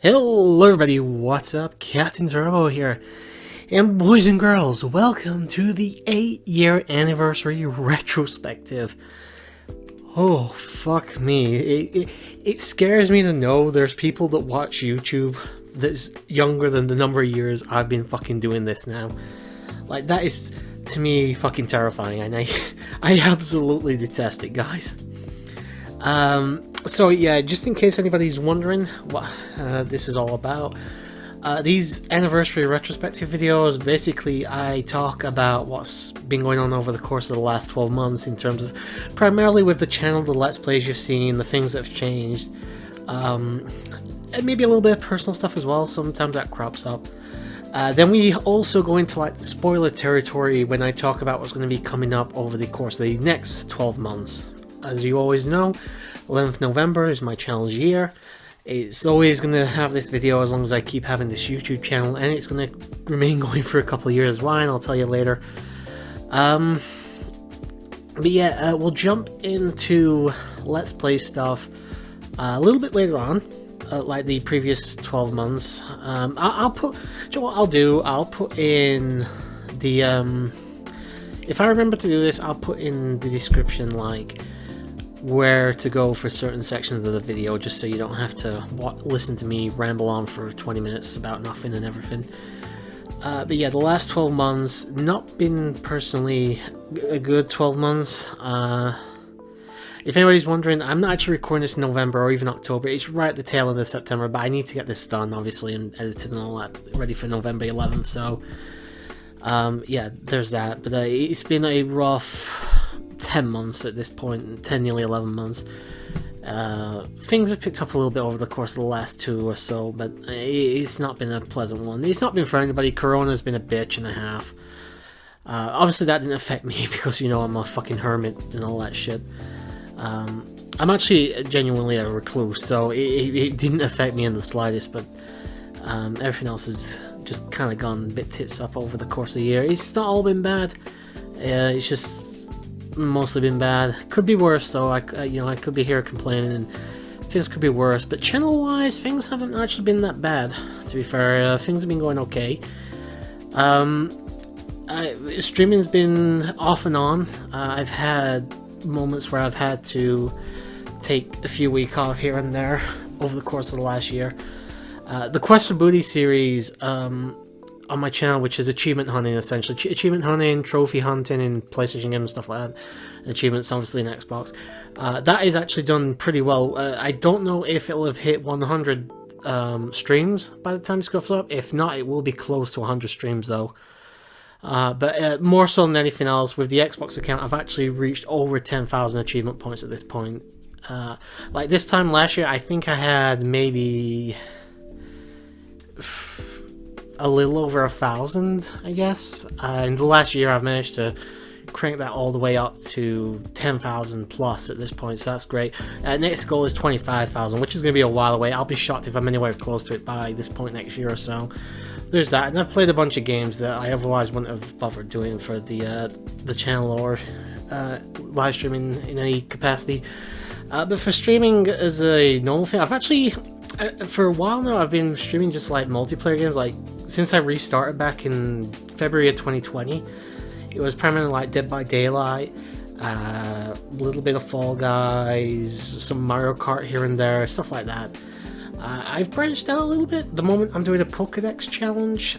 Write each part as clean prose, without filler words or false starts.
Hello everybody, what's up? CaptainTurbo here. And boys and girls, welcome to the 8-year anniversary retrospective. Oh, fuck me. It scares me to know there's people that watch YouTube that's younger than the number of years I've been fucking doing this now. Like, that is, to me, fucking terrifying, and I absolutely detest it, guys. So yeah, just in case anybody's wondering what this is all about, these anniversary retrospective videos, basically I talk about what's been going on over the course of the last 12 months in terms of primarily with the channel, the Let's Plays you've seen, the things that have changed, and maybe a little bit of personal stuff as well, sometimes that crops up. Then we also go into like spoiler territory when I talk about what's going to be coming up over the course of the next 12 months. As you always know, 11th November is my challenge year. It's always going to have this video as long as I keep having this YouTube channel, and it's going to remain going for a couple of years. Why? And I'll tell you later. But yeah, we'll jump into Let's Play stuff a little bit later on, like the previous 12 months. I'll put, you know what I'll do? I'll put in the, if I remember to do this, I'll put in the description, like, where to go for certain sections of the video, just so you don't have to listen to me ramble on for 20 minutes about nothing and everything. But yeah, the last 12 months, not been personally a good 12 months. If anybody's wondering, I'm not actually recording this in November or even October. It's right at the tail end of September, but I need to get this done, obviously, and edited and all that, ready for November 11th, so yeah, there's that. But it's been a rough 10 months at this point, 10, nearly 11 months. Things have picked up a little bit over the course of the last 2 or so, but it's not been a pleasant one. It's not been for anybody. Corona's been a bitch and a half. Obviously that didn't affect me because, you know, I'm a fucking hermit and all that shit. I'm actually genuinely a recluse, so it didn't affect me in the slightest, but everything else has just kind of gone a bit tits up over the course of the year. It's not all been bad. It's just mostly been bad. Could be worse though. I could be here complaining and things could be worse, but channel wise things haven't actually been that bad, to be fair. Things have been going okay. Streaming's been off and on. I've had moments where I've had to take a few weeks off here and there over the course of the last year. The Quest for Booty series on my channel, which is achievement hunting, essentially. Achievement hunting, trophy hunting in PlayStation games and stuff like that. And achievements, obviously, in Xbox. That is actually done pretty well. I don't know if it'll have hit 100 streams by the time this goes up. If not, it will be close to 100 streams, though. But more so than anything else, with the Xbox account, I've actually reached over 10,000 achievement points at this point. Like this time last year, I think I had maybe a little over 1,000, I guess. In the last year, I've managed to crank that all the way up to 10,000 plus at this point, so that's great. Next goal is 25,000, which is going to be a while away. I'll be shocked if I'm anywhere close to it by this point next year or so. There's that, and I've played a bunch of games that I otherwise wouldn't have bothered doing for the channel or live streaming in any capacity. But for streaming as a normal thing, I've actually, for a while now, I've been streaming just like multiplayer games. Like since I restarted back in February of 2020, it was primarily like Dead by Daylight, a little bit of Fall Guys, some Mario Kart here and there, stuff like that. I've branched out a little bit. The moment I'm doing a Pokédex challenge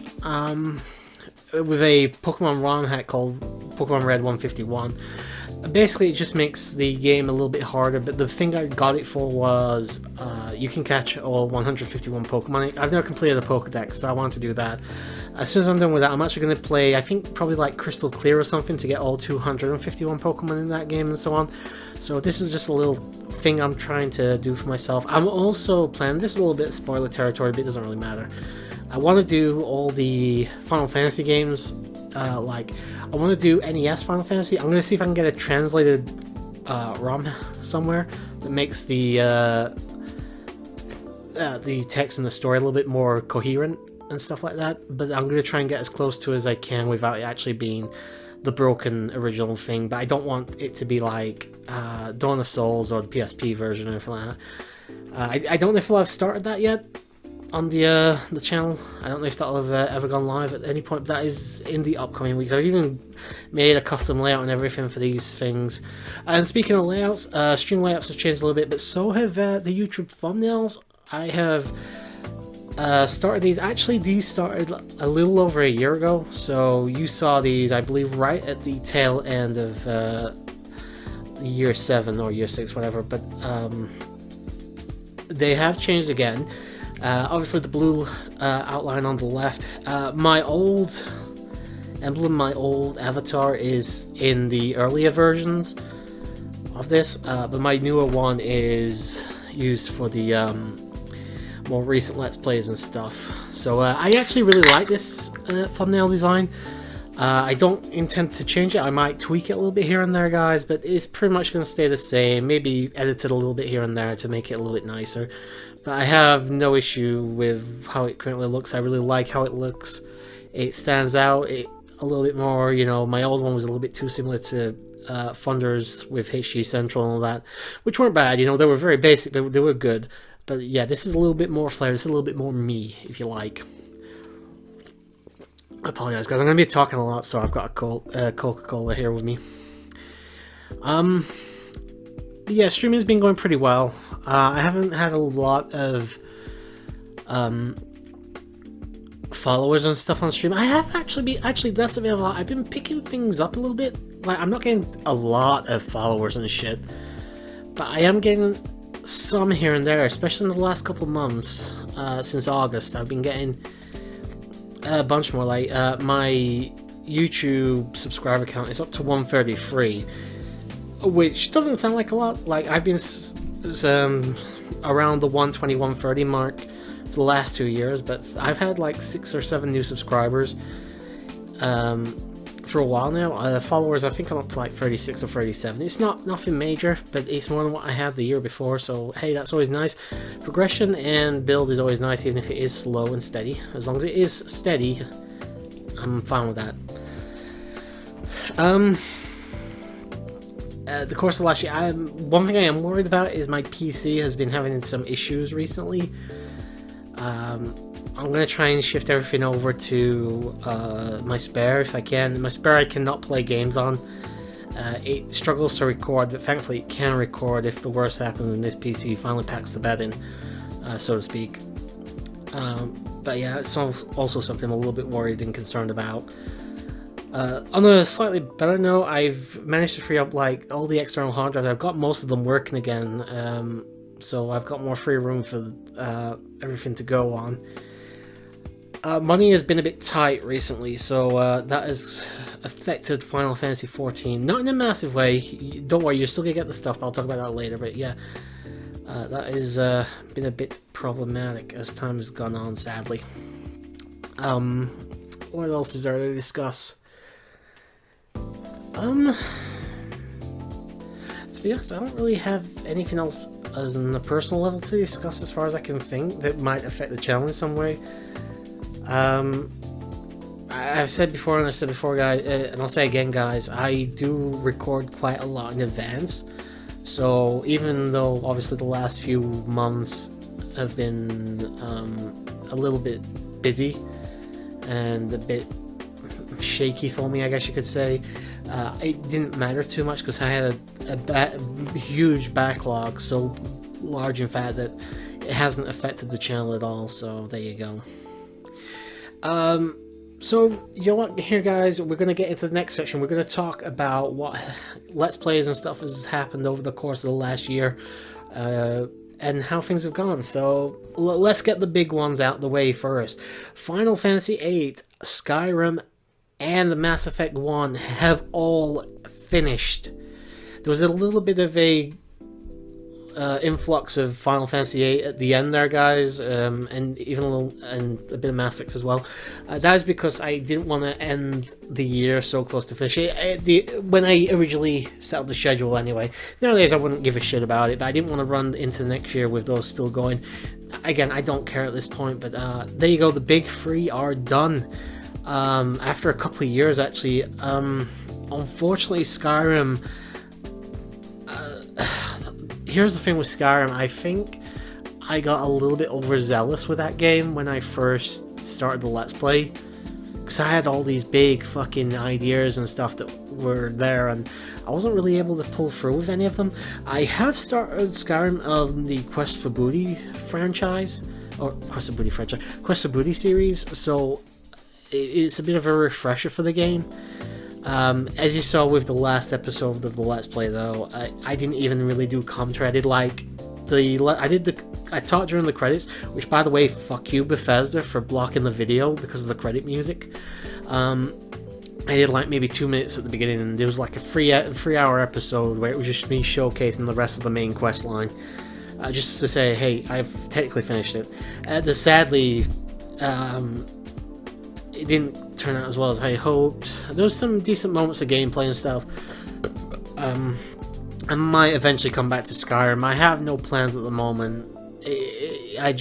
with a Pokemon ROM hack called Pokemon Red 151. Basically, it just makes the game a little bit harder, but the thing I got it for was you can catch all 151 Pokemon. I've never completed the Pokédex, so I wanted to do that. As soon as I'm done with that, I'm actually going to play, I think, probably like Crystal Clear or something to get all 251 Pokemon in that game and so on. So this is just a little thing I'm trying to do for myself. I'm also planning, this is a little bit spoiler territory, but it doesn't really matter. I want to do all the Final Fantasy games, like, I want to do NES Final Fantasy. I'm going to see if I can get a translated ROM somewhere that makes the text and the story a little bit more coherent and stuff like that, but I'm going to try and get as close to as I can without it actually being the broken original thing. But I don't want it to be like Dawn of Souls or the PSP version or anything like that. I don't know if I've started that yet. on the channel. I don't know if that'll have ever gone live at any point, but that is in the upcoming weeks. I've even made a custom layout and everything for these things. And speaking of layouts, stream layouts have changed a little bit, but so have the YouTube thumbnails. I have started these. Actually, these started a little over a year ago, so you saw these, I believe, right at the tail end of year 7 or year 6, whatever, but they have changed again. Obviously the blue outline on the left. My old emblem, my old avatar is in the earlier versions of this, but my newer one is used for the more recent Let's Plays and stuff. So I actually really like this thumbnail design. I don't intend to change it. I might tweak it a little bit here and there, guys, but it's pretty much going to stay the same. Maybe edit it a little bit here and there to make it a little bit nicer. But I have no issue with how it currently looks. I really like how it looks. It stands out a little bit more. You know, my old one was a little bit too similar to Thunder's with HG Central and all that, which weren't bad. You know, they were very basic, but they were good. But yeah, this is a little bit more flair. It's a little bit more me, if you like. I apologize, guys. I'm going to be talking a lot, so I've got a Coca-Cola here with me. Yeah, streaming's been going pretty well. I haven't had a lot of followers and stuff on stream. I have actually that's a bit of a lot. I've been picking things up a little bit. Like, I'm not getting a lot of followers and shit, but I am getting some here and there, especially in the last couple months. Since August, I've been getting a bunch more. Like my YouTube subscriber count is up to 133, which doesn't sound like a lot. Like, I've been around the 120, 130 mark for the last 2 years, but I've had like 6 or 7 new subscribers for a while now. Followers, I think I'm up to like 36 or 37. It's not nothing major, but it's more than what I had the year before, so hey, that's always nice. Progression and build is always nice, even if it is slow and steady. As long as it is steady, I'm fine with that. The course of last year, one thing I am worried about is my PC has been having some issues recently. I'm going to try and shift everything over to my spare if I can. My spare I cannot play games on. It struggles to record, but thankfully it can record if the worst happens and this PC finally packs the bed in, so to speak. But yeah, it's also something I'm a little bit worried and concerned about. On a slightly better note, I've managed to free up like all the external hard drives. I've got most of them working again, so I've got more free room for everything to go on. Money has been a bit tight recently, so that has affected Final Fantasy XIV. Not in a massive way. Don't worry, you're still gonna get the stuff, but I'll talk about that later. But yeah, that has been a bit problematic as time has gone on, sadly. What else is there to discuss? To be honest, I don't really have anything else as on a personal level to discuss as far as I can think that might affect the channel in some way. I've said before, and I said before, guys, and I'll say again, guys, I do record quite a lot in advance. So even though obviously the last few months have been a little bit busy and a bit shaky for me, I guess you could say, it didn't matter too much because I had a huge backlog, so large in fact that it hasn't affected the channel at all. So there you go. So you know what, here guys, we're going to get into the next section. We're going to talk about what Let's Plays and stuff has happened over the course of the last year, and how things have gone. So let's get the big ones out the way first. Final Fantasy VIII, Skyrim, and the Mass Effect 1 have all finished. There was a little bit of a influx of Final Fantasy VIII at the end there, guys, and even a bit of Mass Effect as well. That is because I didn't want to end the year so close to finish it. When I originally set up the schedule anyway. Nowadays I wouldn't give a shit about it, but I didn't want to run into next year with those still going. Again, I don't care at this point, but there you go, the big three are done. After a couple of years, actually. Unfortunately, Skyrim... here's the thing with Skyrim. I think I got a little bit overzealous with that game when I first started the Let's Play. Because I had all these big fucking ideas and stuff that were there, and I wasn't really able to pull through with any of them. I have started Skyrim of the Quest for Booty franchise, or Quest for Booty series, so it's a bit of a refresher for the game. As you saw with the last episode of the Let's Play, though, I didn't even really do commentary. I talked during the credits, which, by the way, fuck you, Bethesda, for blocking the video because of the credit music. I did like maybe 2 minutes at the beginning, and there was like a 3-hour episode where it was just me showcasing the rest of the main quest line, just to say, hey, I've technically finished it. Sadly, it didn't turn out as well as I hoped. There was some decent moments of gameplay and stuff. I might eventually come back to Skyrim. I have no plans at the moment. I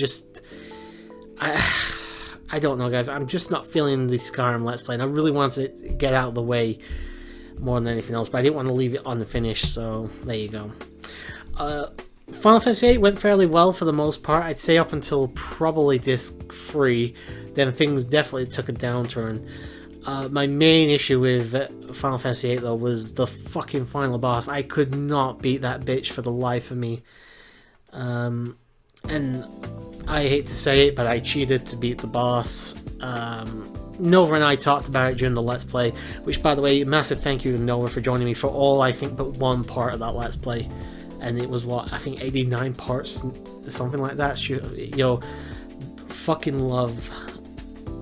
don't know, guys. I'm just not feeling the Skyrim Let's Play, and I really wanted to get out of the way more than anything else, but I didn't want to leave it unfinished, so there you go. Final Fantasy VIII went fairly well for the most part. I'd say up until probably Disc 3, then things definitely took a downturn. My main issue with Final Fantasy VIII, though, was the fucking final boss. I could not beat that bitch for the life of me. And I hate to say it, but I cheated to beat the boss. Nova and I talked about it during the Let's Play, which, by the way, massive thank you to Nova for joining me for all, I think, but one part of that Let's Play. And it was, what, I think 89 parts, something like that. Yo, fucking love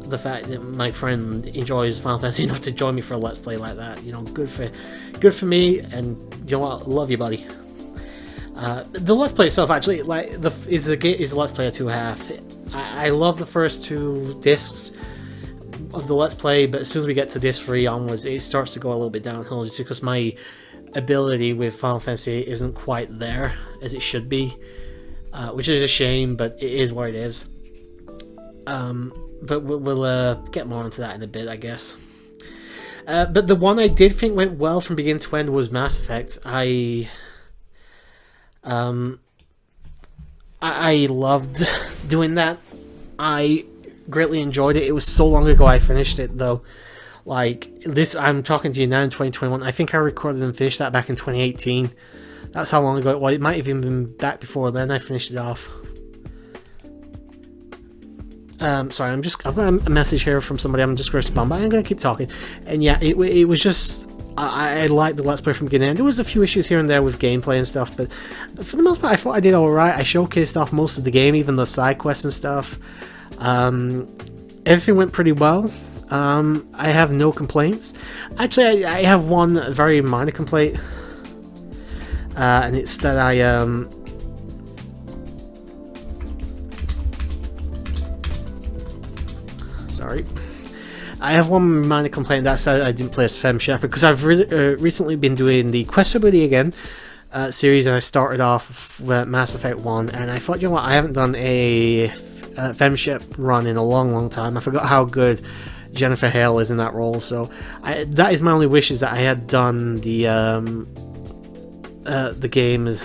the fact that my friend enjoys Final Fantasy enough to join me for a Let's Play like that. You know, good for me, and you know what, love you, buddy. The Let's Play itself, actually, like, is a Let's Play of 2.5. I love the first 2 discs of the Let's Play, but as soon as we get to disc 3 onwards, it starts to go a little bit downhill, just because my ability with Final Fantasy isn't quite there as it should be, which is a shame, but it is what it is. But we'll get more into that in a bit, I guess. But the one I did think went well from beginning to end was Mass Effect. I loved doing that. I greatly enjoyed it. It was so long ago I finished it, though. Like, this, I'm talking to you now in 2021. I think I recorded and finished that back in 2018. That's how long ago it was. It might have even been back before then I finished it off. Sorry, I've got a message here from somebody I'm just going to respond, but I'm going to keep talking. And yeah, it was just, I liked the Let's Play from beginning. There was a few issues here and there with gameplay and stuff, but for the most part, I thought I did alright. I showcased off most of the game, even the side quests and stuff. Everything went pretty well. I have no complaints. Actually, I have one very minor complaint, and it's that sorry. I have one minor complaint, that's I didn't play as Fem Shepherd, because I've recently been doing the Quest for Booty again series, and I started off with Mass Effect 1, and I thought, you know what, I haven't done a Fem Shep run in a long time. I forgot how good Jennifer Hale is in that role, so that is my only wish, is that I had done the game.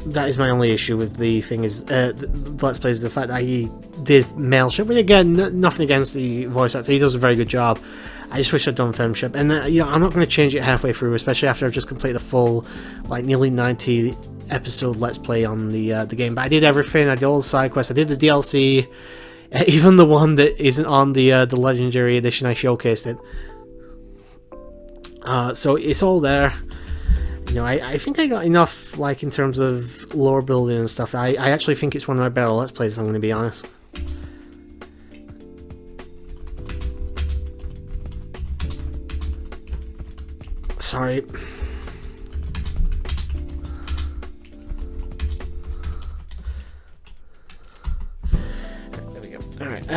That is my only issue with the thing, is Let's Play, is the fact that he did male ship. But again, nothing against the voice actor, he does a very good job. I just wish I'd done Femship, and you know, I'm not going to change it halfway through, especially after I've just completed a full, like, nearly 90 episode Let's Play on the game. But I did everything. I did all the side quests. I did the DLC, even the one that isn't on the Legendary Edition. I showcased it. So it's all there. You know, I think I got enough, like, in terms of lore building and stuff. I actually think it's one of my better Let's Plays, if I'm going to be honest. Sorry. There we go. Alright,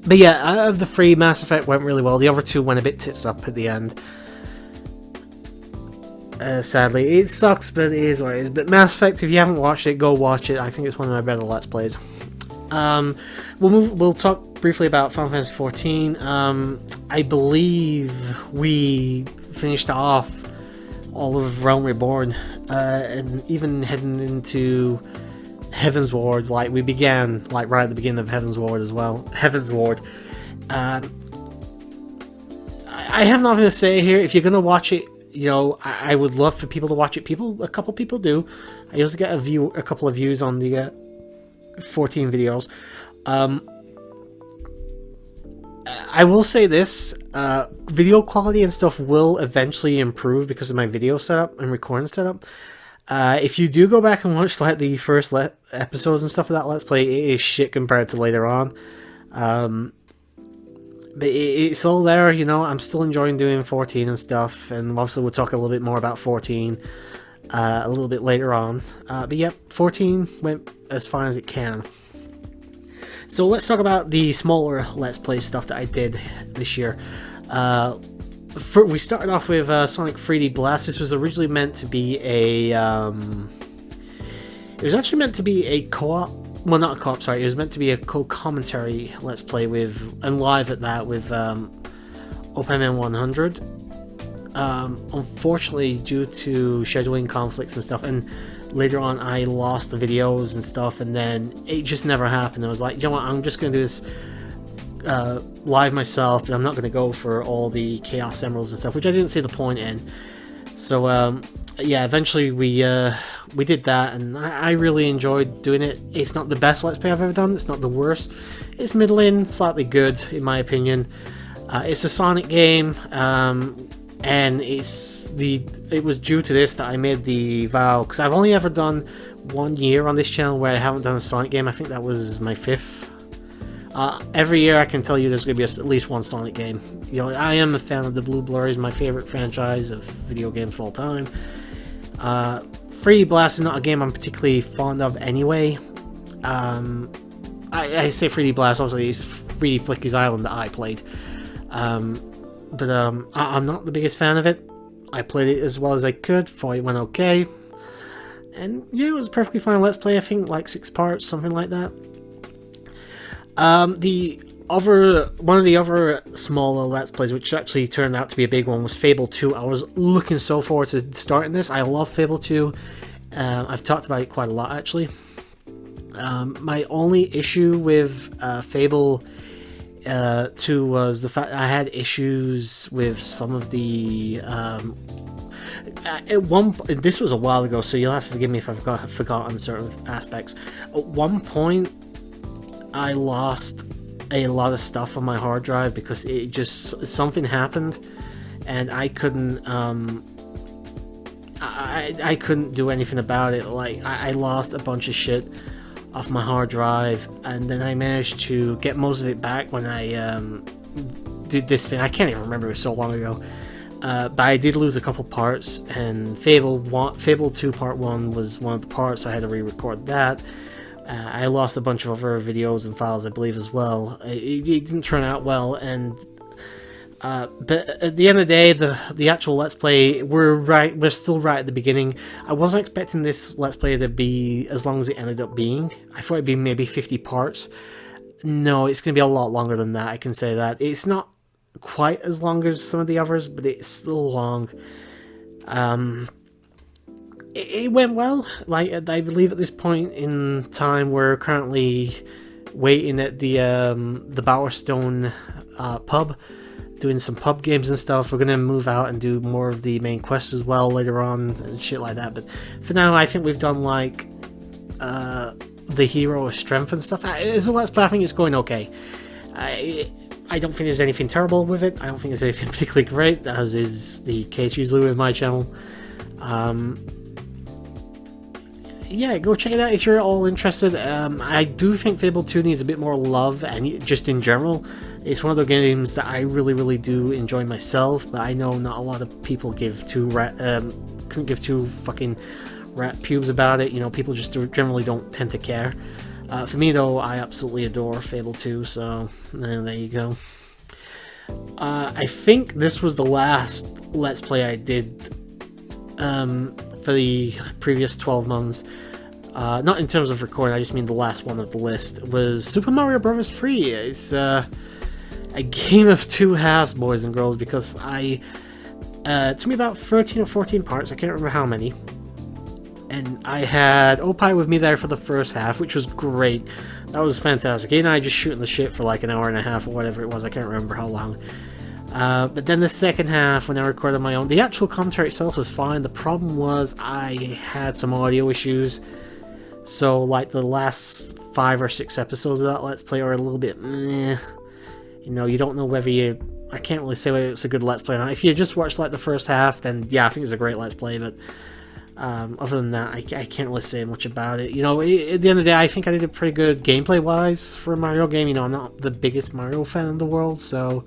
but yeah, out of the 3, Mass Effect went really well. The other 2 went a bit tits up at the end. Sadly, it sucks, but it is what it is. But Mass Effect, if you haven't watched it, go watch it. I think it's one of my better Let's Plays. We'll talk briefly about Final Fantasy XIV. I believe we finished off all of Realm Reborn, and even heading into Heaven's Ward. Like, we began like right at the beginning of Heaven's Ward as well. Heaven's Ward. I have nothing to say here. If you're gonna watch it, you know, I would love for people to watch it. A couple people do. I usually get a couple of views on the 14 videos. I will say this, video quality and stuff will eventually improve because of my video setup and recording setup. If you do go back and watch like the first episodes and stuff of that Let's Play, it is shit compared to later on. But it's all there, you know. I'm still enjoying doing 14 and stuff, and obviously we'll talk a little bit more about 14 a little bit later on. But yep, 14 went as far as it can. So let's talk about the smaller Let's Play stuff that I did this year. We started off with Sonic 3D Blast. This was originally meant to be a... it was actually meant to be a co-op. Well, not a co-op, sorry. It was meant to be a co-commentary Let's Play with, and live at that, with OpenMN 100. Unfortunately, due to scheduling conflicts and stuff, and later on I lost the videos and stuff, and then it just never happened. I was like, you know what, I'm just going to do this live myself, but I'm not going to go for all the Chaos Emeralds and stuff, which I didn't see the point in. So, yeah, eventually we did that, and I really enjoyed doing it. It's not the best Let's Play I've ever done, it's not the worst. It's middling, slightly good, in my opinion. It's a Sonic game, and it was due to this that I made the vow, because I've only ever done 1 year on this channel where I haven't done a Sonic game. I think that was my 5th. Every year I can tell you there's going to be at least one Sonic game. You know, I am a fan of the Blue Blurries, my favorite franchise of video games of all time. 3D Blast is not a game I'm particularly fond of anyway. I say 3D Blast, obviously it's 3D Flicky's Island that I played. But I'm not the biggest fan of it. I played it as well as I could, thought it went okay. And yeah, it was a perfectly fine Let's Play, I think like 6 parts, something like that. One of the other smaller Let's Plays, which actually turned out to be a big one, was Fable 2. I was looking so forward to starting this. I love Fable 2. I've talked about it quite a lot, actually. My only issue with Fable 2 was the fact I had issues with some of the... this was a while ago, so you'll have to forgive me if I've forgotten certain aspects. At one point, I lost a lot of stuff on my hard drive because it just something happened, and I couldn't I couldn't do anything about it. Like I lost a bunch of shit off my hard drive, and then I managed to get most of it back when I did this thing. I can't even remember, it was so long ago. But I did lose a couple parts, and Fable 2 Part 1 was one of the parts, so I had to re-record that. I lost a bunch of other videos and files, I believe, as well. It didn't turn out well, and but at the end of the day, the actual Let's Play, we're still right at the beginning. I wasn't expecting this Let's Play to be as long as it ended up being. I thought it'd be maybe 50 parts. No, it's going to be a lot longer than that, I can say that. It's not quite as long as some of the others, but it's still long. It went well. Like, I believe at this point in time, we're currently waiting at the Bowerstone pub, doing some pub games and stuff. We're gonna move out and do more of the main quests as well later on and shit like that. But for now, I think we've done like the hero of strength and stuff. As a Let's Play, I think it's going okay. I don't think there's anything terrible with it. I don't think there's anything particularly great, as is the case usually with my channel. Yeah, go check it out if you're all interested. I do think Fable 2 needs a bit more love, and just in general. It's one of the games that I really do enjoy myself, but I know not a lot of people couldn't give two fucking rat pubes about it. You know, people just generally don't tend to care. For me, though, I absolutely adore Fable 2, so there you go. I think this was the last Let's Play I did for the previous 12 months. Not in terms of recording, I just mean the last one of the list, was Super Mario Bros. 3. It's a game of two halves, boys and girls, because It took me about 13 or 14 parts, I can't remember how many. And I had Opie with me there for the first half, which was great. That was fantastic. He and I just shooting the shit for like an hour and a half or whatever it was, I can't remember how long. But then the second half, when I recorded my own, the actual commentary itself was fine. The problem was I had some audio issues. So like the last 5 or 6 episodes of that Let's Play are a little bit meh. You know, you don't know whether you... I can't really say whether it's a good Let's Play or not. If you just watch like the first half, then yeah, I think it's a great Let's Play, but other than that, I can't really say much about it. You know, at the end of the day, I think I did a pretty good gameplay-wise for a Mario game. You know, I'm not the biggest Mario fan in the world, so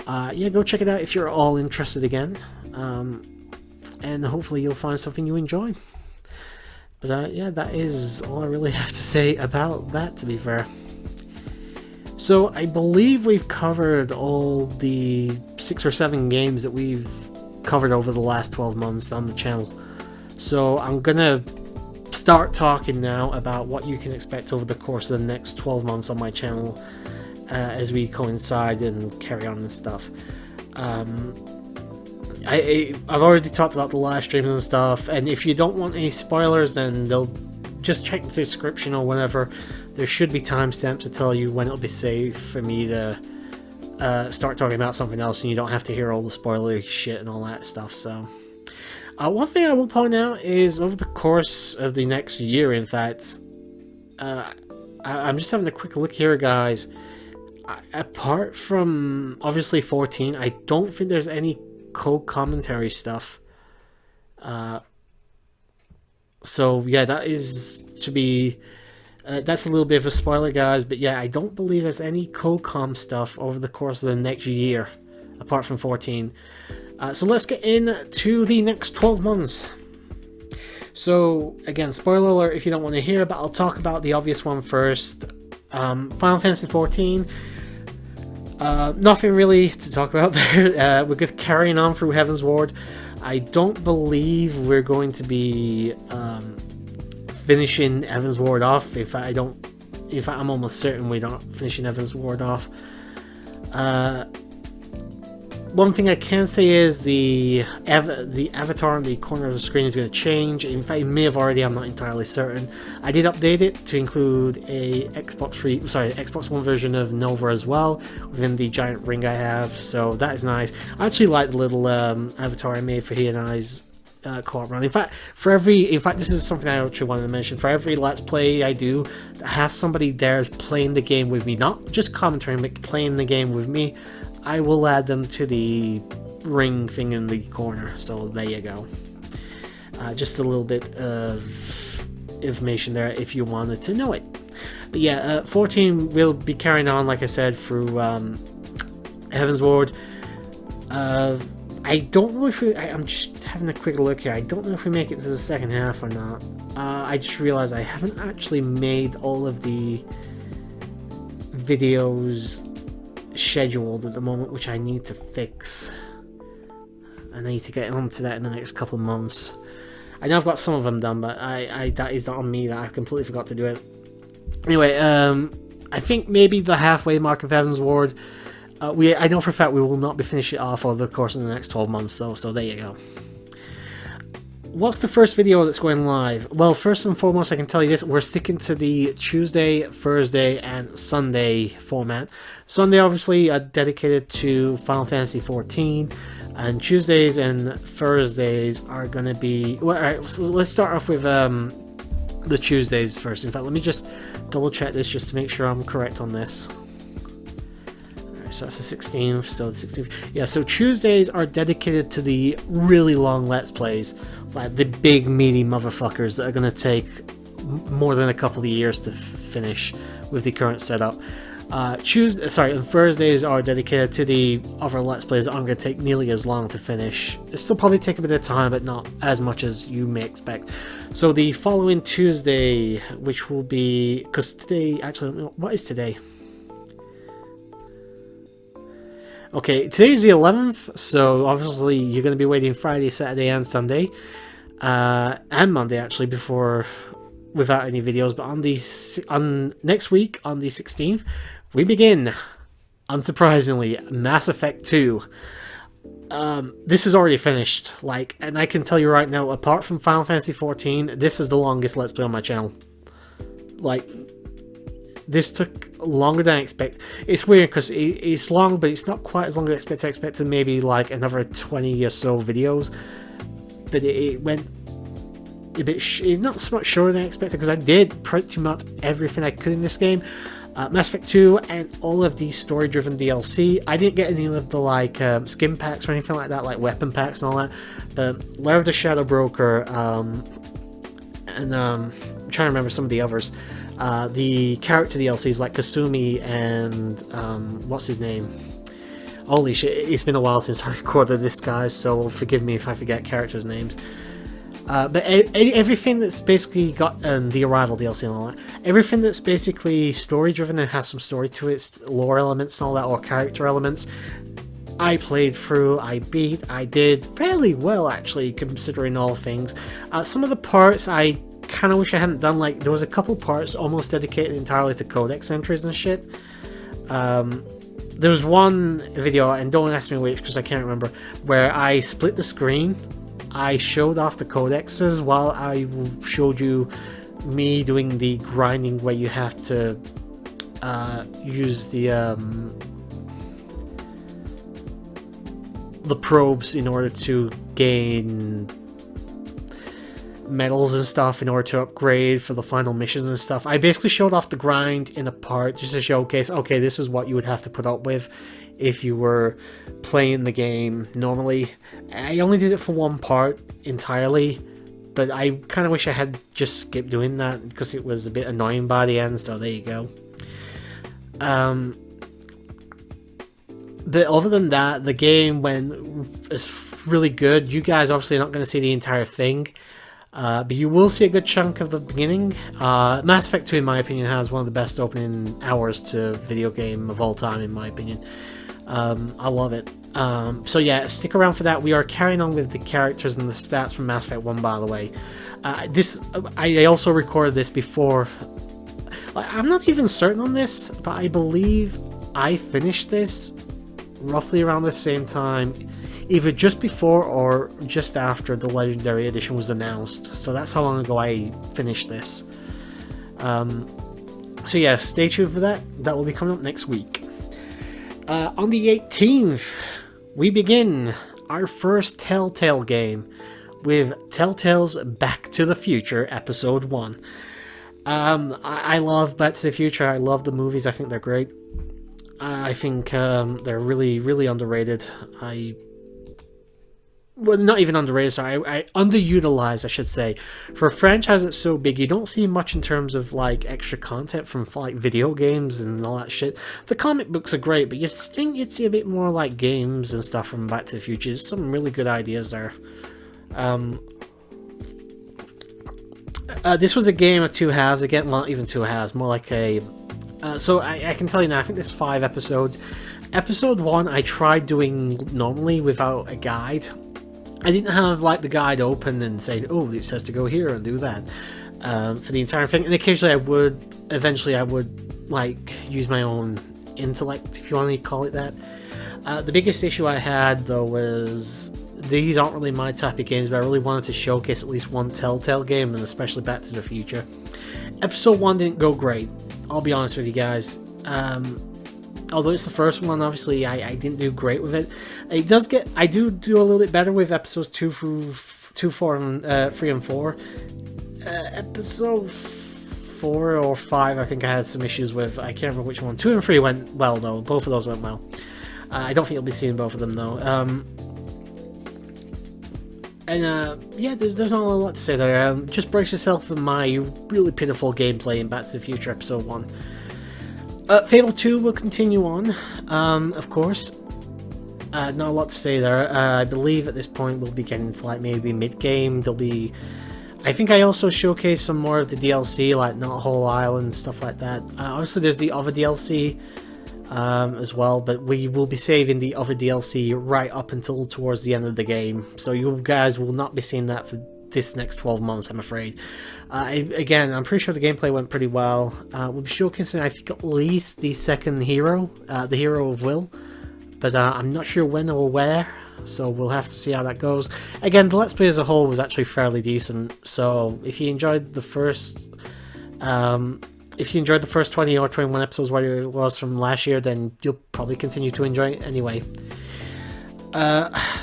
yeah, go check it out if you're all interested again. And hopefully you'll find something you enjoy. But yeah, that is all I really have to say about that, to be fair. So I believe we've covered all the 6 or 7 games that we've covered over the last 12 months on the channel. So I'm gonna start talking now about what you can expect over the course of the next 12 months on my channel as we coincide and carry on and stuff. I've already talked about the live streams and stuff, and if you don't want any spoilers, then they'll just check the description or whatever. There should be timestamps to tell you when it'll be safe for me to start talking about something else, and you don't have to hear all the spoilery shit and all that stuff. So one thing I will point out is over the course of the next year, in fact, I'm just having a quick look here, guys. Apart from obviously 14, I don't think there's any co-commentary stuff. So yeah, that is to be that's a little bit of a spoiler, guys, but yeah, I don't believe there's any co-com stuff over the course of the next year apart from 14. So let's get into the next 12 months. So again, spoiler alert if you don't want to hear, but I'll talk about the obvious one first. Final Fantasy 14. Nothing really to talk about there. We're good carrying on through Heaven's Ward. I don't believe we're going to be finishing Heaven's Ward off. In fact, I'm almost certain we're not finishing Heaven's Ward off. One thing I can say is the avatar on the corner of the screen is going to change. In fact, it may have already, I'm not entirely certain. I did update it to include a Xbox One version of Nova as well, within the giant ring I have, so that is nice. I actually like the little avatar I made for he and I's co-op run. In fact, this is something I actually wanted to mention. For every Let's Play I do that has somebody there playing the game with me, not just commentating, but playing the game with me, I will add them to the ring thing in the corner. So there you go. Just a little bit of information there if you wanted to know it. But yeah, 14 will be carrying on, like I said, through Heaven's Ward. I don't know if I'm just having a quick look here. I don't know if we make it to the second half or not. I just realized I haven't actually made all of the videos scheduled at the moment, which I need to fix. I need to get onto that in the next couple of months. I know I've got some of them done, but that is not on me, that I completely forgot to do it. Anyway, I think maybe the halfway mark of Heaven's Ward. I know for a fact we will not be finishing it off over the course of the next 12 months, though, so there you go. What's the first video that's going live? Well, first and foremost, I can tell you this. We're sticking to the Tuesday, Thursday, and Sunday format. Sunday, obviously, dedicated to Final Fantasy 14. And Tuesdays and Thursdays are going to be... Well, alright, so let's start off with the Tuesdays first. In fact, let me just double check this just to make sure I'm correct on this. So that's the 16th, so the 16th. Yeah, so Tuesdays are dedicated to the really long Let's Plays. Like the big, meaty motherfuckers that are going to take more than a couple of years to finish with the current setup. And Thursdays are dedicated to the other Let's Plays that aren't going to take nearly as long to finish. It'll still probably take a bit of time, but not as much as you may expect. So the following Tuesday, which will be... Because today... Actually, what is today? Okay, today's the 11th, so obviously you're going to be waiting Friday, Saturday, and Sunday. And Monday, actually, without any videos. But on next week, on the 16th, we begin, unsurprisingly, Mass Effect 2. this is already finished, like, and I can tell you right now, apart from Final Fantasy XIV, this is the longest Let's Play on my channel. Like, this took longer than I expected. It's weird because it's long, but it's not quite as long as I expected. I expected maybe like another 20 or so videos, but it went a bit not so much shorter than I expected, because I did pretty much everything I could in this game. Mass Effect 2 and all of the story-driven DLC. I didn't get any of the like skin packs or anything like that, like weapon packs and all that. But Lair of the Shadow Broker, and I'm trying to remember some of the others. The character DLCs like Kasumi and what's his name? Holy shit! It's been a while since I recorded this, guys, so forgive me if I forget characters' names. But everything that's basically got the Arrival DLC and all that, everything that's basically story driven and has some story to it, lore elements and all that, or character elements, I played through, I beat, I did fairly well actually, considering all things. Some of the parts I kind of wish I hadn't done, like there was a couple parts almost dedicated entirely to codex entries and shit. There was one video, and don't ask me which because I can't remember, where I split the screen. I showed off the codexes while I showed you me doing the grinding where you have to use the probes in order to gain medals and stuff in order to upgrade for the final missions and stuff. I basically showed off the grind in a part just to showcase, okay, this is what you would have to put up with if you were playing the game normally. I only did it for one part entirely, but I kind of wish I had just skipped doing that because it was a bit annoying by the end, so there you go. But other than that, the game is really good. You guys obviously are not going to see the entire thing, but you will see a good chunk of the beginning. Mass Effect 2, in my opinion, has one of the best opening hours to video game of all time, in my opinion. I love it. So yeah, stick around for that. We are carrying on with the characters and the stats from Mass Effect 1, by the way. I also recorded this before. I'm not even certain on this, but I believe I finished this roughly around the same time, either just before or just after the Legendary Edition was announced. So that's how long ago I finished this. So yeah, stay tuned for that. That will be coming up next week. On the 18th, we begin our first Telltale game with Telltale's Back to the Future Episode 1. I love Back to the Future. I love the movies. I think they're great. I think they're really, really underrated. Well, not even underrated, sorry. Underutilized, I should say. For a franchise that's so big, you don't see much in terms of like extra content from like video games and all that shit. The comic books are great, but you'd think you'd see a bit more like games and stuff from Back to the Future. There's some really good ideas there. This was a game of two halves. Again, well, not even two halves, more like a... so I can tell you now, I think there's 5 episodes. Episode 1 I tried doing normally without a guide. I didn't have like the guide open and say, oh, it says to go here and do that for the entire thing. And occasionally eventually I would like use my own intellect, if you want to call it that. The biggest issue I had though was these aren't really my type of games, but I really wanted to showcase at least one Telltale game, and especially Back to the Future. Episode 1 didn't go great, I'll be honest with you guys. Although it's the first one, obviously I didn't do great with it. It does get, I do a little bit better with episodes 2, 4, and 3 and 4. Episode 4 or 5, I think I had some issues with. I can't remember which one. 2 and 3 went well though. Both of those went well. I don't think you'll be seeing both of them though. Yeah, there's not a lot to say there. Just brace yourself for my really pitiful gameplay in Back to the Future Episode 1. Fable 2 will continue on, of course. Not a lot to say there. I believe at this point we'll be getting to like maybe mid-game. There'll be... I think I also showcased some more of the DLC, like Not Whole Island, stuff like that. Obviously there's the other DLC as well, but we will be saving the other DLC right up until towards the end of the game. So you guys will not be seeing that for this next 12 months, I'm afraid. Again, I'm pretty sure the gameplay went pretty well. We'll be showcasing, I think, at least the second hero, the hero of Will, but I'm not sure when or where. so we'll have to see how that goes. Again, the Let's Play as a whole was actually fairly decent, so if you enjoyed the first 20 or 21 episodes, whatever it was from last year, then you'll probably continue to enjoy it anyway.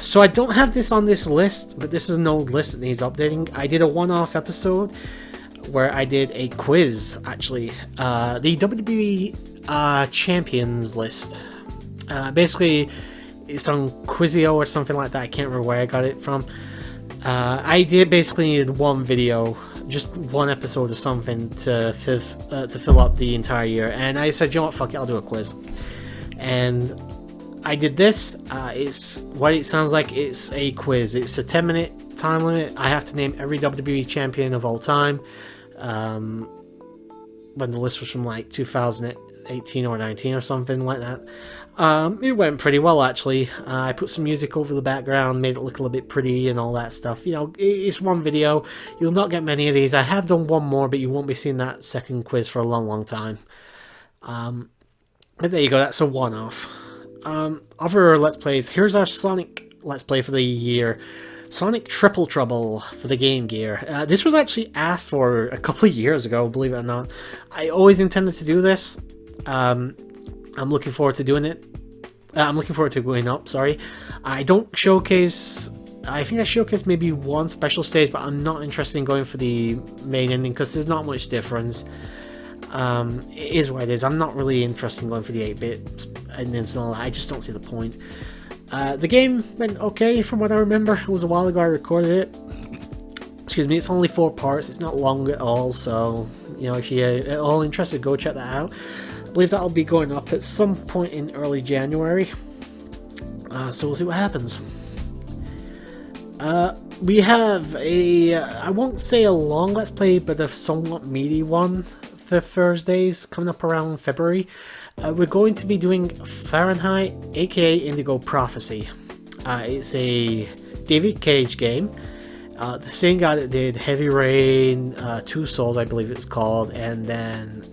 So I don't have this on this list, but this is an old list that needs updating. I did a one-off episode where I did a quiz, actually. The WWE Champions list. Basically, it's on Quizio or something like that. I can't remember where I got it from. I did basically need one video, just one episode or something to fill up the entire year. And I said, you know what, fuck it, I'll do a quiz. And I did this. It's what it sounds like. It's a quiz. It's a 10-minute time limit. I have to name every WWE champion of all time. When the list was from like 2018 or 19 or something like that. It went pretty well, actually. I put some music over the background, made it look a little bit pretty and all that stuff. You know, it's one video. You'll not get many of these. I have done one more, but you won't be seeing that second quiz for a long, long time. But there you go. That's a one-off. Other Let's Plays. Here's our Sonic Let's Play for the year. Sonic Triple Trouble for the Game Gear. This was actually asked for a couple of years ago, believe it or not. I always intended to do this. I'm looking forward to doing it. I'm looking forward to going up, sorry. I don't showcase... I think I showcased maybe one special stage, but I'm not interested in going for the main ending because there's not much difference. It is what it is. I'm not really interested in going for the 8-bit endings and all that. I just don't see the point. The game went okay from what I remember. It was a while ago I recorded it. Excuse me, it's only 4 parts. It's not long at all, so you know, if you're at all interested, go check that out. I believe that'll be going up at some point in early January. So we'll see what happens. We have a, I won't say a long Let's Play, but a somewhat meaty one for Thursdays coming up around February. We're going to be doing Fahrenheit, aka Indigo Prophecy. It's a David Cage game. The same guy that did Heavy Rain, Two Souls, I believe it's called, and then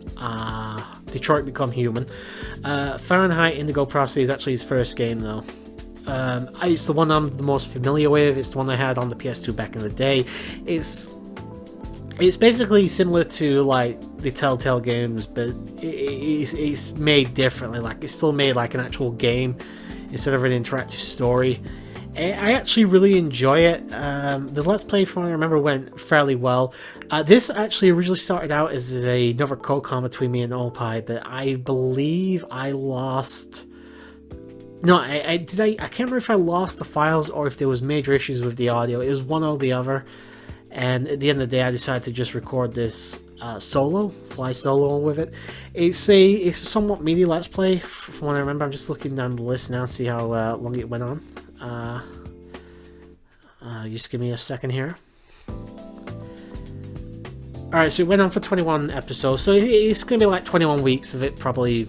Detroit Become Human. Fahrenheit, Indigo Prophecy is actually his first game, though. It's the one I'm the most familiar with. It's the one I had on the PS2 back in the day. It's basically similar to like the Telltale games, but it's made differently. Like it's still made like an actual game instead of an interactive story. I actually really enjoy it. The Let's Play, from what I remember, went fairly well. This actually originally started out as another co-com between me and Opie, but I believe I lost. No, I can't remember if I lost the files or if there was major issues with the audio. It was one or the other. And at the end of the day, I decided to just record this fly solo with it. It's a somewhat meaty Let's Play, from what I remember. I'm just looking down the list now to see how long it went on. Just give me a second here. Alright, so it went on for 21 episodes, so it's going to be like 21 weeks of it, probably.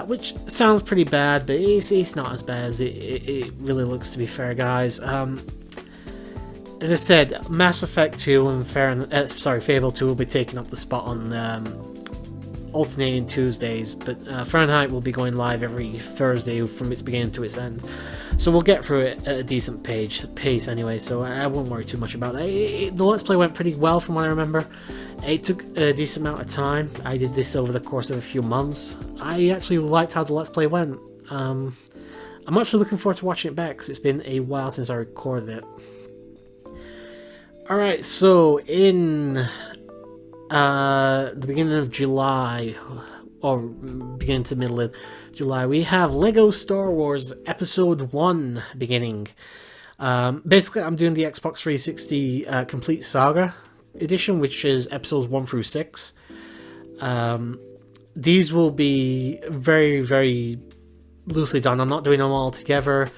Which sounds pretty bad, but it's not as bad as it really looks, to be fair, guys. As I said, Mass Effect 2 and Fable 2 will be taking up the spot on alternating Tuesdays, but Fahrenheit will be going live every Thursday from its beginning to its end. So we'll get through it at a decent pace anyway, so I won't worry too much about that. The Let's Play went pretty well from what I remember. It took a decent amount of time. I did this over the course of a few months. I actually liked how the Let's Play went. I'm actually looking forward to watching it back because it's been a while since I recorded it. Alright, so in the beginning of July, or beginning to middle of July, we have LEGO Star Wars Episode 1 beginning. Basically, I'm doing the Xbox 360 Complete Saga edition, which is episodes 1 through 6. These will be very, very loosely done. I'm not doing them all together.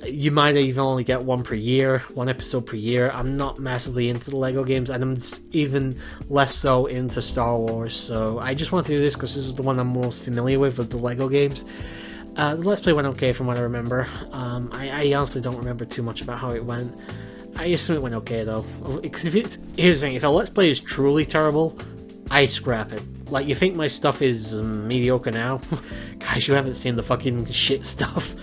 You might even only get one episode per year. I'm not massively into the LEGO games, and I'm even less so into Star Wars, so I just wanted to do this because this is the one I'm most familiar with of the LEGO games. The Let's Play went okay from what I remember. I honestly don't remember too much about how it went. I assume it went okay though, because here's the thing, if a Let's Play is truly terrible, I scrap it. Like, you think my stuff is mediocre now? Guys, you haven't seen the fucking shit stuff.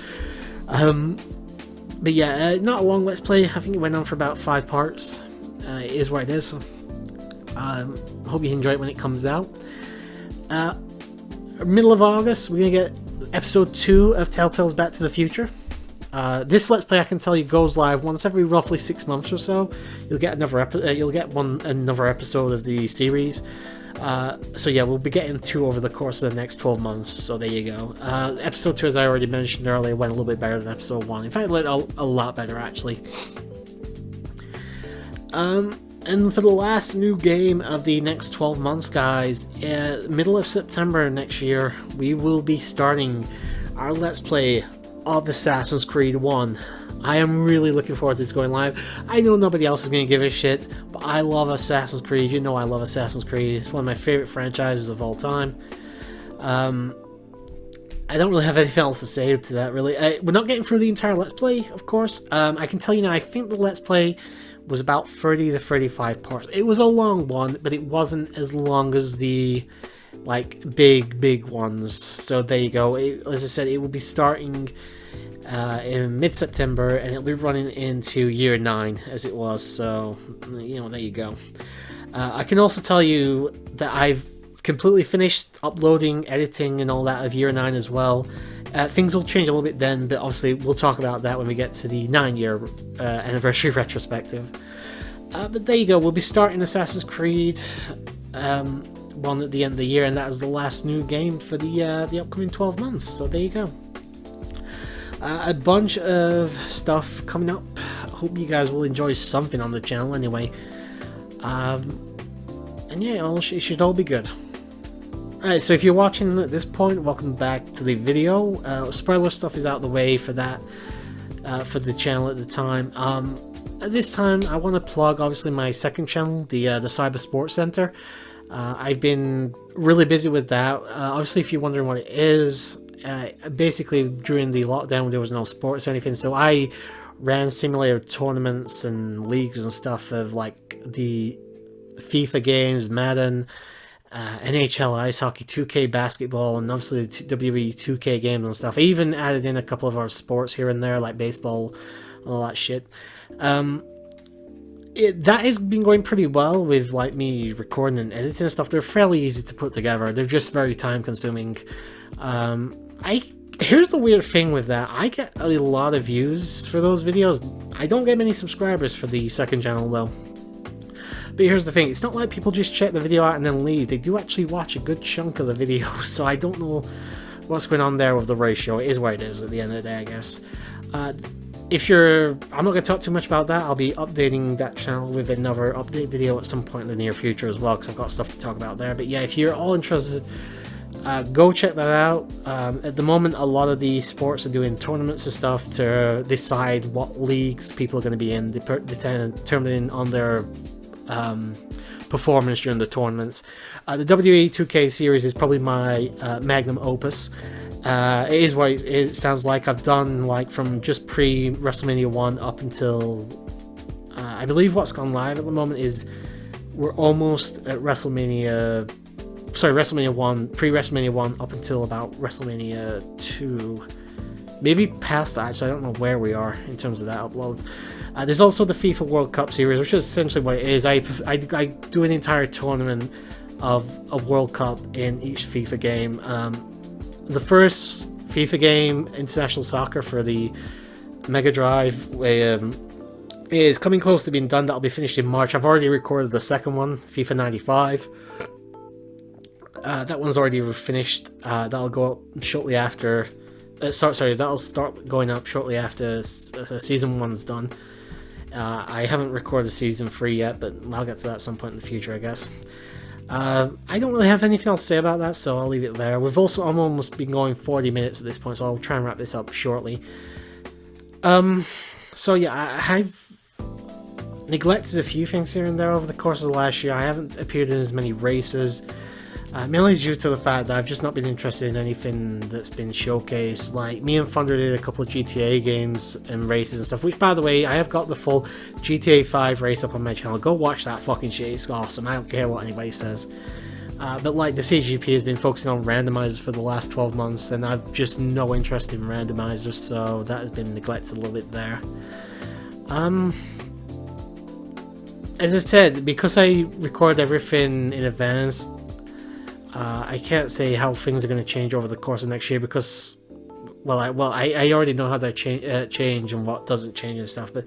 But yeah, not a long Let's Play. I think it went on for about 5 parts. It is what it is. Hope you enjoy it when it comes out. Middle of August, we're going to get episode 2 of Telltale's Back to the Future. This Let's Play, I can tell you, goes live once every roughly 6 months or so. You'll get another another episode of the series. So yeah, we'll be getting 2 over the course of the next 12 months, so there you go. Episode 2, as I already mentioned earlier, went a little bit better than episode 1. In fact, it went a lot better, actually. And for the last new game of the next 12 months, guys, middle of September next year, we will be starting our Let's Play of Assassin's Creed 1. I am really looking forward to this going live. I know nobody else is going to give a shit, but I love Assassin's Creed. You know I love Assassin's Creed. It's one of my favorite franchises of all time. I don't really have anything else to say to that, really. We're not getting through the entire Let's Play, of course. I can tell you now, I think the Let's Play was about 30 to 35 parts. It was a long one, but it wasn't as long as the big ones. So there you go. As I said, it will be starting in mid-September, and it'll be running into year 9 as it was. So you know, there you go. I can also tell you that I've completely finished uploading, editing, and all that of year 9 as well. Things will change a little bit then, but obviously we'll talk about that when we get to the 9-year anniversary retrospective. But there you go, we'll be starting Assassin's Creed 1 at the end of the year, and that is the last new game for the upcoming 12 months, so there you go. A bunch of stuff coming up. Hope you guys will enjoy something on the channel anyway. And yeah, it should all be good. Alright, so if you're watching at this point, welcome back to the video. Spoiler stuff is out of the way for that, for the channel at the time. At this time, I want to plug, obviously, my second channel, the Cyber Sports Center. I've been really busy with that. Obviously, if you're wondering what it is, basically during the lockdown there was no sports or anything, so I ran simulator tournaments and leagues and stuff of like the FIFA games, Madden, NHL Ice Hockey, 2K Basketball, and obviously the WWE 2K games and stuff. I even added in a couple of our sports here and there, like baseball, all that shit. That has been going pretty well with like me recording and editing and stuff. They're fairly easy to put together. They're just very time consuming. Here's the weird thing with that. I get a lot of views for those videos. I don't get many subscribers for the second channel though. But here's the thing, it's not like people just check the video out and then leave. They do actually watch a good chunk of the video, so I don't know what's going on there with the ratio. It is what it is at the end of the day, I guess. I'm not going to talk too much about that. I'll be updating that channel with another update video at some point in the near future as well, because I've got stuff to talk about there. But yeah, if you're all interested, go check that out. At the moment, a lot of the sports are doing tournaments and stuff to decide what leagues people are going to be in, determining on their performance during the tournaments. The WWE 2K series is probably my magnum opus. It is what it sounds like. I've done like from just pre-WrestleMania 1 up until I believe what's gone live at the moment is we're almost at WrestleMania 1, pre-WrestleMania 1 up until about WrestleMania 2. Maybe past that, actually. I don't know where we are in terms of that uploads. There's also the FIFA World Cup series, which is essentially what it is. I do an entire tournament of World Cup in each FIFA game. The first FIFA game, International Soccer for the Mega Drive, is coming close to being done. That'll be finished in March. I've already recorded the second one, FIFA 95. That one's already finished. That'll go up shortly after. That'll start going up shortly after Season 1's done. I haven't recorded Season 3 yet, but I'll get to that at some point in the future, I guess. I don't really have anything else to say about that, so I'll leave it there. We've also almost been going 40 minutes at this point, so I'll try and wrap this up shortly. So yeah, I've neglected a few things here and there over the course of the last year. I haven't appeared in as many races. Mainly due to the fact that I've just not been interested in anything that's been showcased. Like, me and Thunder did a couple of GTA games and races and stuff, which, by the way, I have got the full GTA 5 race up on my channel. Go watch that fucking shit, it's awesome. I don't care what anybody says. But like the CGP has been focusing on randomizers for the last 12 months, and I've just no interest in randomizers, so that has been neglected a little bit there. As I said, because I record everything in advance, I can't say how things are going to change over the course of next year because, I already know how they change and what doesn't change and stuff, but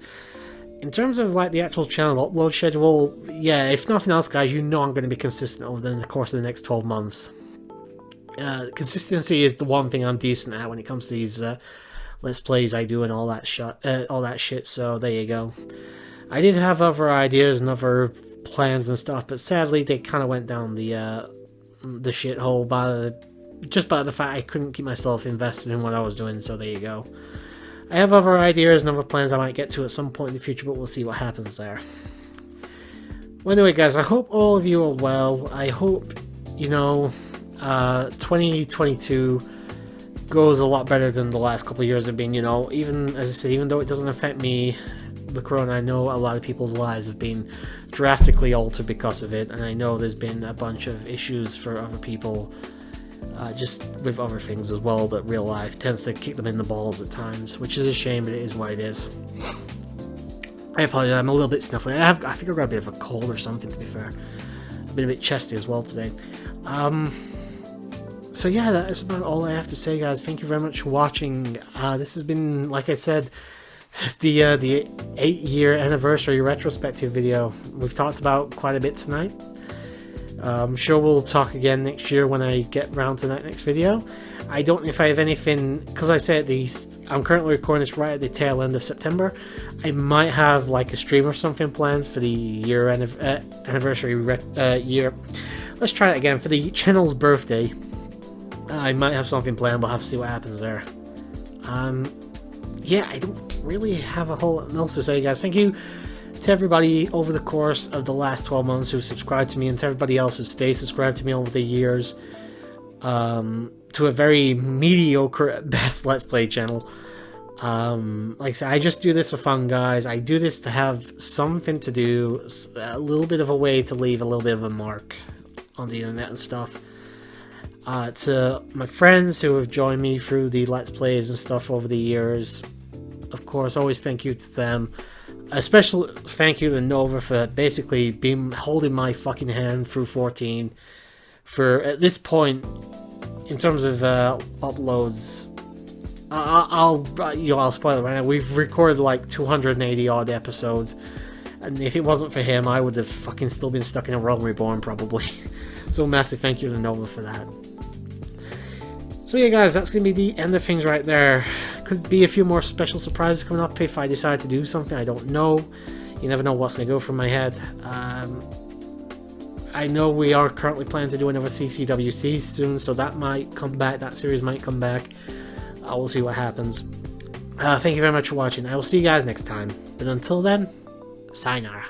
in terms of like the actual channel upload schedule, yeah, if nothing else, guys, you know I'm going to be consistent over the course of the next 12 months. Consistency is the one thing I'm decent at when it comes to these Let's Plays I do and all that shit, so there you go. I did have other ideas and other plans and stuff, but sadly they kind of went down the shithole just by the fact I couldn't keep myself invested in what I was doing, so there you go. I have other ideas and other plans I might get to at some point in the future, but we'll see what happens there. Well, anyway, guys, I hope all of you are well. I hope, 2022 goes a lot better than the last couple of years have been, even, as I said, even though it doesn't affect me, the corona, I know a lot of people's lives have been drastically altered because of it, and I know there's been a bunch of issues for other people, just with other things as well, that real life tends to kick them in the balls at times, which is a shame, but it is what it is. I apologize, I'm a little bit sniffly. I think I've got a bit of a cold or something, to be fair. I've been a bit chesty as well today. So yeah, that is about all I have to say, guys. Thank you very much for watching. This has been, like I said, the 8-year anniversary retrospective video. We've talked about quite a bit tonight. I'm sure we'll talk again next year when I get round to that next video. I don't know if I have anything, because I say I'm currently recording this right at the tail end of September. I might have like a stream or something planned for the year anniversary year. Let's try it again for the channel's birthday. I might have something planned. We'll have to see what happens there. Yeah, I don't really have a whole lot else to say, guys. Thank you to everybody over the course of the last 12 months who subscribed to me, and to everybody else who stayed subscribed to me over the years. To a very mediocre at best Let's Play channel. Like I said, I just do this for fun, guys. I do this to have something to do, a little bit of a way to leave a little bit of a mark on the internet and stuff. To my friends who have joined me through the Let's Plays and stuff over the years, of course, always thank you to them. A special thank you to Nova for basically holding my fucking hand through 14. For, at this point, in terms of uploads, I'll spoil it right now. We've recorded like 280 odd episodes, and if it wasn't for him, I would have fucking still been stuck in a Realm Reborn probably. So massive thank you to Nova for that. So yeah, guys, that's going to be the end of things right there. Could be a few more special surprises coming up if I decide to do something. I don't know. You never know what's going to go from my head. I know we are currently planning to do another CCWC soon, so that might come back. That series might come back. We'll see what happens. Thank you very much for watching. I will see you guys next time. But until then, sayonara.